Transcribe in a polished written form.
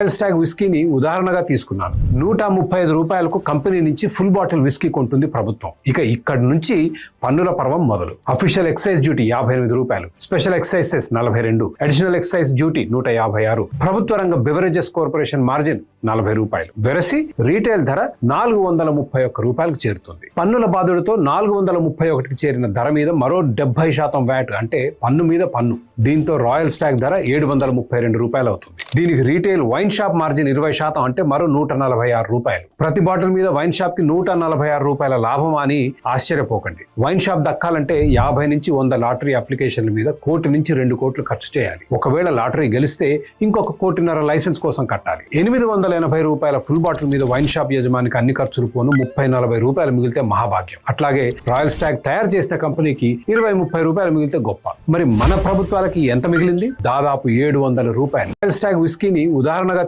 Royal stag విస్కీని ఉదాహరణగా తీసుకున్నాను. 135 రూపాయలకు కంపెనీ నుంచి ఫుల్ బాటిల్ విస్కీ కొంటుంది ప్రభుత్వం. ఇక ఇక్కడి నుంచి పన్నుల పర్వం మొదలు. అఫీషియల్ ఎక్సైజ్ డ్యూటీ 58 రూపాయలు, special excise cess 42, additional excise duty 156, ప్రభుత్వ రంగ బెవరేజెస్ కార్పొరేషన్ మార్జిన్ 40 రూపాయలు. వెరసి రీటైల్ ధర 431 రూపాయలకు చేరుతుంది. పన్నుల బాధుడితో 431కి చేరిన ధర మీద మరో 70% వ్యాట్, అంటే పన్ను మీద పన్ను. దీంతో రాయల్ స్టాగ్ ధర 732 రూపాయలు అవుతుంది. దీనికి రీటైల్ వైన్ షాప్ మార్జిన్ 20%, అంటే మరో 146 రూపాయలు. ప్రతి బాటిల్ మీద వైన్ షాప్ కి 146 రూపాయల లాభం అని ఆశ్చర్యపోకండి. వైన్ షాప్ దక్కాలంటే 50 నుంచి 100 లాటరీ అప్లికేషన్ల మీద 1 కోటి నుంచి 2 కోట్లు ఖర్చు చేయాలి. ఒకవేళ లాటరీ గెలిస్తే ఇంకొక 1.5 కోటి లైసెన్స్ కోసం కట్టాలి. 880 రూపాయల ఫుల్ బాటిల్ మీద వైన్ షాప్ యజమానికి అన్ని ఖర్చులు పోను 30-40 రూపాయలు మిగిలితే మహాభాగ్యం. అట్లాగే రాయల్ స్టాగ్ తయారు చేసిన కంపెనీకి 20-30 రూపాయలు మిగిలితే గొప్ప. మరి మన ప్రభుత్వాలకి ఎంత మిగిలింది? దాదాపు 700 రూపాయలు. రాయల్ స్టాగ్ విస్కీని ఉదాహరణగా